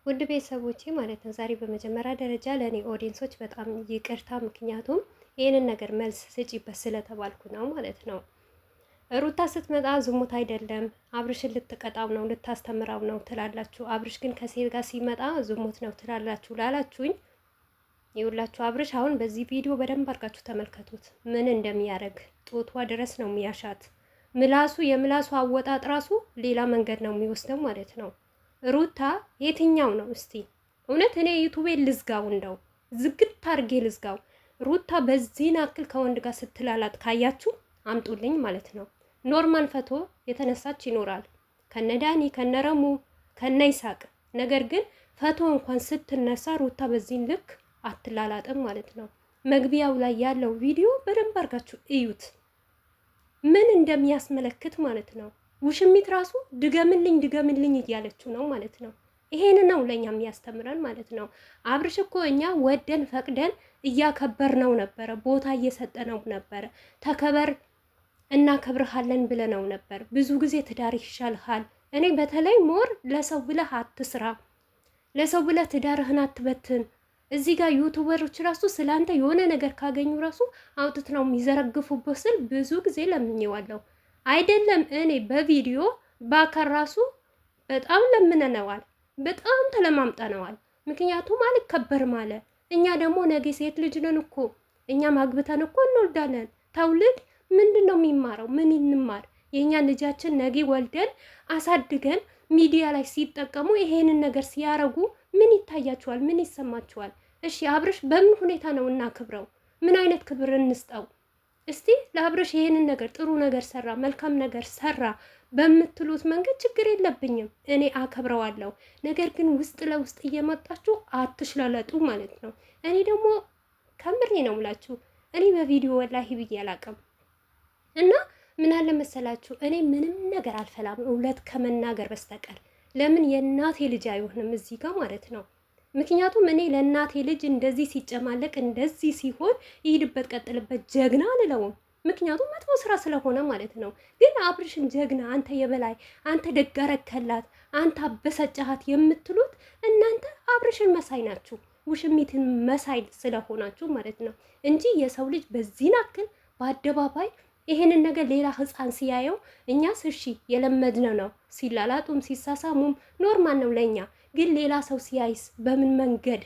ውድ ቤተሰቦቼ ማለት ነው። ዛሬ በመጀመሪያ ደረጃ ለእኔ ኦዲየንሶች በጣም ይቅርታ፣ ምክንያቱም ይህንን ነገር መልስ ስጪበት ስለተባልኩ ነው ማለት ነው። ሩታ ስትመጣ ዝሙት አይደለም አብርሽን ልትቀጣው ነው ልታስተምራው ነው ትላላችሁ። አብርሽ ግን ከሴት ጋር ሲመጣ ዝሙት ነው ትላላችሁ ላላችሁኝ፣ ይውላችሁ አብርሽ አሁን በዚህ ቪዲዮ በደንብ አድርጋችሁ ተመልከቱት። ምን እንደሚያደርግ ጦቷ ድረስ ነው የሚያሻት። ምላሱ የምላሱ አወጣጥ ራሱ ሌላ መንገድ ነው የሚወስደው ማለት ነው። ሩታ የትኛው ነው እስቲ? እውነት እኔ ዩቱቤን ልዝጋው፣ እንደው ዝግት አድርጌ ልዝጋው። ሩታ በዚህን አክል ከወንድ ጋር ስትላላት ካያችሁ አምጡልኝ ማለት ነው። ኖርማል ፈቶ የተነሳች ይኖራል ከነዳኒ ከነረሙ ከነ ይሳቅ። ነገር ግን ፈቶ እንኳን ስትነሳ ሩታ በዚህን ልክ አትላላጥም ማለት ነው። መግቢያው ላይ ያለው ቪዲዮ በደንብ አድርጋችሁ እዩት፣ ምን እንደሚያስመለክት ማለት ነው። ውሽሚት ራሱ ድገምልኝ ድገምልኝ እያለችው ነው ማለት ነው። ይሄን ነው ለኛ የሚያስተምረን ማለት ነው። አብርሽ እኮ እኛ ወደን ፈቅደን እያከበርነው ነበረ፣ ቦታ እየሰጠነው ነበረ። ተከበር እናከብርሃለን ብለነው ነበር። ብዙ ጊዜ ትዳር ይሻልሃል። እኔ በተለይ ሞር ለሰው ብለህ አትስራ፣ ለሰው ብለህ ትዳርህን አትበትን። እዚህ ጋር ዩቱበሮች ራሱ ስላንተ የሆነ ነገር ካገኙ ራሱ አውጥት ነው የሚዘረግፉበት ስል ብዙ ጊዜ ለምኜዋለሁ። አይደለም እኔ በቪዲዮ ባከር ራሱ በጣም ለምነነዋል፣ በጣም ተለማምጠነዋል። ምክንያቱም አልከበርም አለ። እኛ ደግሞ ነገ ሴት ልጅ ነን እኮ እኛም አግብተን እኮ እንወልዳለን። ትውልድ ምንድን ነው የሚማረው? ምን እንማር? የእኛ ልጃችን ነገ ወልደን አሳድገን ሚዲያ ላይ ሲጠቀሙ ይሄንን ነገር ሲያረጉ ምን ይታያችኋል? ምን ይሰማችኋል? እሺ አብርሽ በምን ሁኔታ ነው እናክብረው? ምን አይነት ክብር እንስጠው? እስቲ ለአብርሽ ይሄንን ነገር ጥሩ ነገር ሰራ፣ መልካም ነገር ሰራ በምትሉት መንገድ ችግር የለብኝም፣ እኔ አከብረዋለሁ። ነገር ግን ውስጥ ለውስጥ እየመጣችሁ አትሽለለጡ ማለት ነው። እኔ ደግሞ ከምሬ ነው ምላችሁ፣ እኔ በቪዲዮ ወላሂ ብዬ አላቅም። እና ምን አለ መሰላችሁ፣ እኔ ምንም ነገር አልፈላም እውነት ከመናገር በስተቀር። ለምን የእናቴ ልጅ አይሆንም እዚህ ጋር ማለት ነው። ምክንያቱም እኔ ለእናቴ ልጅ እንደዚህ ሲጨማለቅ እንደዚህ ሲሆን ይሄድበት ቀጥልበት ጀግና አልለውም። ምክንያቱም መጥፎ ስራ ስለሆነ ማለት ነው። ግን አብርሽን ጀግና፣ አንተ የበላይ፣ አንተ ደጋረከላት፣ አንተ አበሰጫሃት የምትሉት እናንተ አብርሽን መሳይ ናችሁ፣ ውሽሚትን መሳይ ስለሆናችሁ ማለት ነው እንጂ የሰው ልጅ በዚህ ናክል በአደባባይ ይሄንን ነገር ሌላ ህፃን ሲያየው እኛስ እሺ የለመድነው ነው። ሲላላጡም ሲሳሳሙም ኖርማል ነው ለኛ። ግን ሌላ ሰው ሲያይስ በምን መንገድ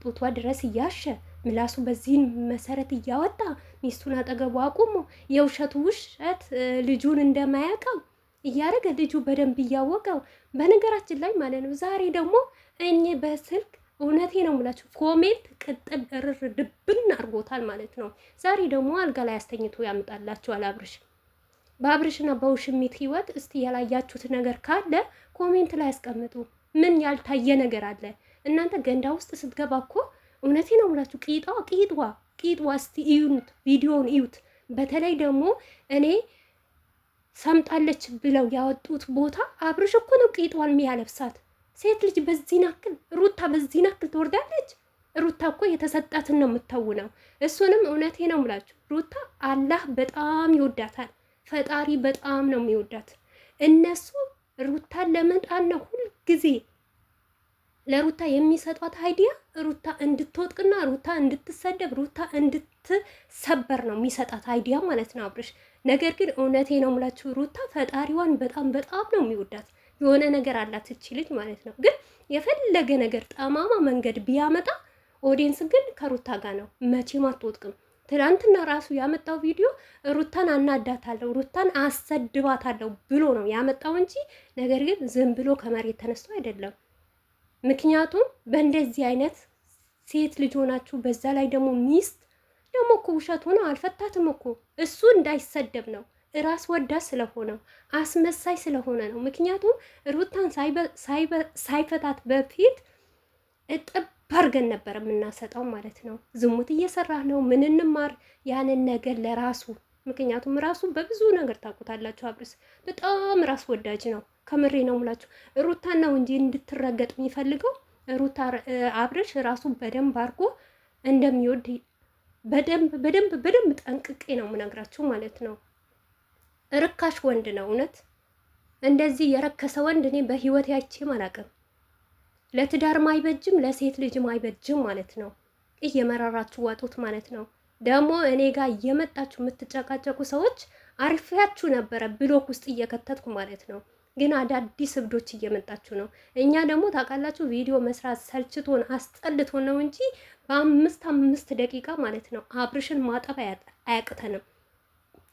ጡቷ ድረስ እያሸ ምላሱ በዚህን መሰረት እያወጣ ሚስቱን አጠገቡ አቁሞ የውሸቱ ውሸት ልጁን እንደማያውቀው እያደረገ ልጁ በደንብ እያወቀው በነገራችን ላይ ማለት ነው። ዛሬ ደግሞ እኔ በስልክ እውነቴ ነው የምላችሁ ኮሜንት ቅጥል እርር ድብን አድርጎታል ማለት ነው። ዛሬ ደግሞ አልጋ ላይ አስተኝቶ ያምጣላችኋል አብርሽ። በአብርሽና በውሽሚት ህይወት እስቲ ያላያችሁት ነገር ካለ ኮሜንት ላይ ያስቀምጡ። ምን ያልታየ ነገር አለ? እናንተ ገንዳ ውስጥ ስትገባ እኮ እውነቴ ነው የምላችሁ ቂጧ እስቲ እዩት፣ ቪዲዮውን እዩት። በተለይ ደግሞ እኔ ሰምጣለች ብለው ያወጡት ቦታ አብርሽ እኮ ነው ቂጧን የሚያለብሳት። ሴት ልጅ በዚህ ናክል ሩታ በዚህ ናክል ትወርዳለች? ሩታ እኮ የተሰጣትን ነው የምታውነው። እሱንም እውነቴ ነው የምላችሁ ሩታ አላህ በጣም ይወዳታል፣ ፈጣሪ በጣም ነው የሚወዳት። እነሱ ሩታን ለመጣን ነው ሁል ጊዜ ለሩታ የሚሰጧት አይዲያ ሩታ እንድትወጥቅና ሩታ እንድትሰደብ ሩታ እንድትሰበር ነው የሚሰጣት አይዲያ ማለት ነው አብርሽ። ነገር ግን እውነቴ ነው የምላችሁ ሩታ ፈጣሪዋን በጣም በጣም ነው የሚወዳት። የሆነ ነገር አላት እቺ ልጅ ማለት ነው። ግን የፈለገ ነገር ጠማማ መንገድ ቢያመጣ ኦዲየንስ ግን ከሩታ ጋር ነው፣ መቼም አትወጥቅም። ትናንትና ራሱ ያመጣው ቪዲዮ ሩታን አናዳታለሁ፣ ሩታን አሰድባታለሁ ብሎ ነው ያመጣው እንጂ ነገር ግን ዝም ብሎ ከመሬት ተነስቶ አይደለም። ምክንያቱም በእንደዚህ አይነት ሴት ልጅ ሆናችሁ በዛ ላይ ደግሞ ሚስት ደግሞ እኮ ውሸት ሆነ አልፈታትም እኮ እሱ እንዳይሰደብ ነው፣ ራስ ወዳድ ስለሆነ አስመሳይ ስለሆነ ነው። ምክንያቱም ሩታን ሳይፈታት በፊት እጥብ አድርገን ነበር የምናሰጠው ማለት ነው። ዝሙት እየሰራህ ነው ምን እንማር ያንን ነገር ለራሱ። ምክንያቱም ራሱ በብዙ ነገር ታውቁታላችሁ። አብርሽ በጣም ራስ ወዳጅ ነው። ከምሬ ነው ሙላችሁ። ሩታን ነው እንጂ እንድትረገጥ የሚፈልገው ሩታ አብርሽ ራሱ በደንብ አድርጎ እንደሚወድ በደንብ ጠንቅቄ ነው የምነግራችሁ ማለት ነው። ርካሽ ወንድ ነው እውነት። እንደዚህ የረከሰ ወንድ እኔ በህይወት ያቼም አላውቅም። ለትዳርም አይበጅም ለሴት ልጅም አይበጅም ማለት ነው። እየመራራችሁ ዋጡት ማለት ነው። ደግሞ እኔ ጋር እየመጣችሁ የምትጨቃጨቁ ሰዎች አሪፊያችሁ ነበረ ብሎክ ውስጥ እየከተትኩ ማለት ነው። ግን አዳዲስ እብዶች እየመጣችሁ ነው። እኛ ደግሞ ታውቃላችሁ ቪዲዮ መስራት ሰልችቶን አስጠልቶን ነው እንጂ በአምስት ደቂቃ ማለት ነው አብርሽን ማጠብ አያቅተንም።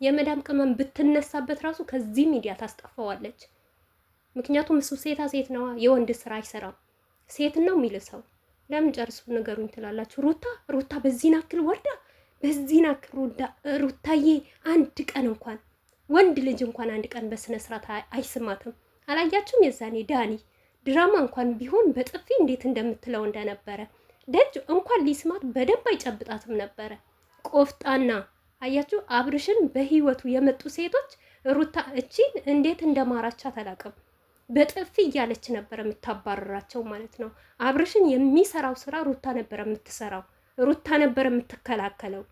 የመዳም ቅመም ብትነሳበት ራሱ ከዚህ ሚዲያ ታስጠፋዋለች። ምክንያቱም እሱ ሴታ ሴት ነዋ፣ የወንድ ስራ አይሰራም። ሴት ነው የሚልሰው። ለምን ጨርሱ ንገሩኝ ትላላችሁ። ሩታ በዚህ ናክል ወርዳ በዚህ ናክል ሩታዬ አንድ ቀን እንኳን ወንድ ልጅ እንኳን አንድ ቀን በስነ ስርዓት አይስማትም። አላያችሁም? የዛኔ ዳኒ ድራማ እንኳን ቢሆን በጥፊ እንዴት እንደምትለው እንደነበረ ደጅ እንኳን ሊስማት በደንብ አይጨብጣትም ነበረ። ቆፍጣና አያችሁ። አብርሽን በህይወቱ የመጡ ሴቶች ሩታ እቺን እንዴት እንደማራቻት አላውቅም። በጥፊ እያለች ነበር የምታባረራቸው ማለት ነው። አብርሽን የሚሰራው ስራ ሩታ ነበር የምትሰራው፣ ሩታ ነበር የምትከላከለው።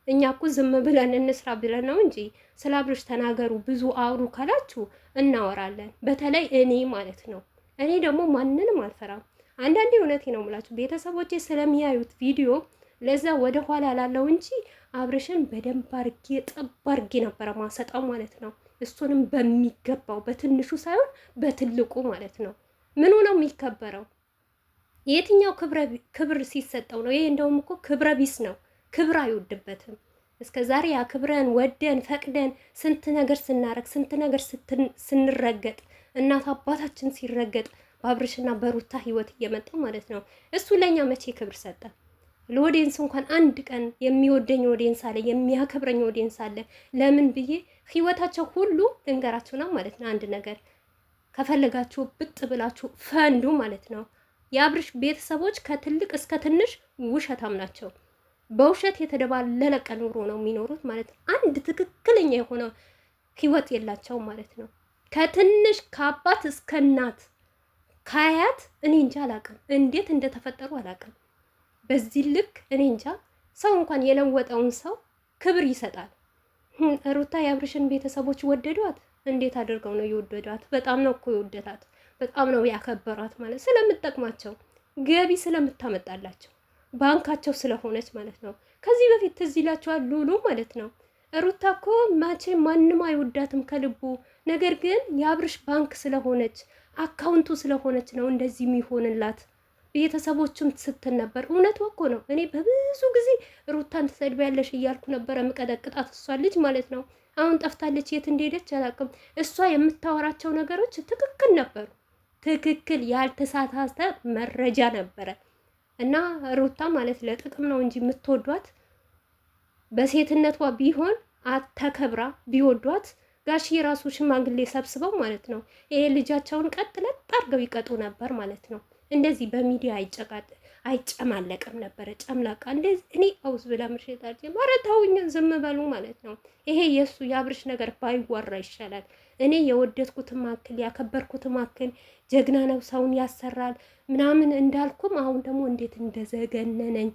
እኛ እኮ ዝም ብለን እንስራ ብለን ነው እንጂ ስለ አብርሽ ተናገሩ ብዙ አውሩ ካላችሁ እናወራለን። በተለይ እኔ ማለት ነው። እኔ ደግሞ ማንንም አልፈራም። አንዳንዴ እውነቴ ነው የምላችሁ ቤተሰቦቼ ስለሚያዩት ቪዲዮ ለዛ ወደ ኋላ ላለው እንጂ አብርሽን በደንብ አርጌ ጠብ አርጌ ነበረ ማሰጣው ማለት ነው። እሱንም በሚገባው በትንሹ ሳይሆን በትልቁ ማለት ነው። ምኑ ነው የሚከበረው? የትኛው ክብር ሲሰጠው ነው? ይሄ እንደውም እኮ ክብረ ቢስ ነው። ክብር አይወድበትም። እስከ ዛሬ አክብረን ወደን ፈቅደን ስንት ነገር ስናረግ ስንት ነገር ስንረገጥ እናት አባታችን ሲረገጥ በአብርሽና በሩታ ህይወት እየመጣ ማለት ነው። እሱ ለኛ መቼ ክብር ሰጠ? ለኦዲየንስ እንኳን አንድ ቀን የሚወደኝ ኦዲየንስ አለ፣ የሚያከብረኝ ኦዲየንስ አለ። ለምን ብዬ ህይወታቸው ሁሉ ልንገራችሁና ማለት ነው። አንድ ነገር ከፈለጋችሁ ብጥ ብላችሁ ፈንዱ ማለት ነው። የአብርሽ ቤተሰቦች ከትልቅ እስከ ትንሽ ውሸታም ናቸው። በውሸት የተደባለለ ቀን ኑሮ ነው የሚኖሩት ማለት ነው። አንድ ትክክለኛ የሆነ ህይወት የላቸው ማለት ነው። ከትንሽ ከአባት እስከ እናት ከአያት እኔ እንጃ አላቅም፣ እንዴት እንደተፈጠሩ አላቅም። በዚህ ልክ እኔ እንጃ። ሰው እንኳን የለወጠውን ሰው ክብር ይሰጣል። ሩታ የአብርሽን ቤተሰቦች ወደዷት። እንዴት አድርገው ነው የወደዷት? በጣም ነው እኮ የወደዳት፣ በጣም ነው ያከበሯት ማለት ስለምትጠቅማቸው፣ ገቢ ስለምታመጣላቸው፣ ባንካቸው ስለሆነች ማለት ነው። ከዚህ በፊት ትዝ ይላችኋል ሉሉ ማለት ነው። ሩታ እኮ ማቼ ማንም አይወዳትም ከልቡ፣ ነገር ግን የአብርሽ ባንክ ስለሆነች አካውንቱ ስለሆነች ነው እንደዚህ የሚሆንላት። ቤተሰቦችም ስትል ነበር። እውነቷ እኮ ነው። እኔ በብዙ ጊዜ ሩታን ትሰድቢያለሽ እያልኩ ነበረ ምቀጠቅጣት፣ እሷ ልጅ ማለት ነው። አሁን ጠፍታለች፣ የት እንደሄደች አላውቅም። እሷ የምታወራቸው ነገሮች ትክክል ነበሩ። ትክክል ያልተሳሳተ መረጃ ነበረ። እና ሩታ ማለት ለጥቅም ነው እንጂ የምትወዷት በሴትነቷ ቢሆን አተከብራ ቢወዷት ጋሽ የራሱ ሽማግሌ ሰብስበው ማለት ነው ይሄ ልጃቸውን ቀጥለጥ አድርገው ይቀጡ ነበር ማለት ነው። እንደዚህ በሚዲያ አይጨማለቅም ነበረ። ጨምላቃ እንደዚህ እኔ አውዝ ብላ ምርሽታች ማረታውኝ ዝም በሉ ማለት ነው። ይሄ የሱ የአብርሽ ነገር ባይወራ ይሻላል። እኔ የወደድኩት ማክል ያከበርኩት ማክል ጀግና ነው፣ ሰውን ያሰራል ምናምን እንዳልኩም አሁን ደግሞ እንዴት እንደዘገነነኝ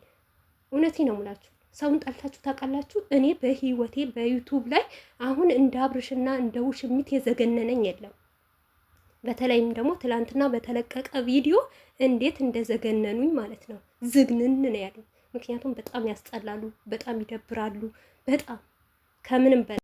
እውነቴ ነው የምላችሁ። ሰውን ጠልታችሁ ታውቃላችሁ? እኔ በህይወቴ በዩቱብ ላይ አሁን እንደ አብርሽና እንደ ውሽሚት የዘገነነኝ የለም። በተለይም ደግሞ ትላንትና በተለቀቀ ቪዲዮ እንዴት እንደዘገነኑኝ ማለት ነው። ዝግንን ነው ያሉኝ። ምክንያቱም በጣም ያስጠላሉ፣ በጣም ይደብራሉ፣ በጣም ከምንም በላይ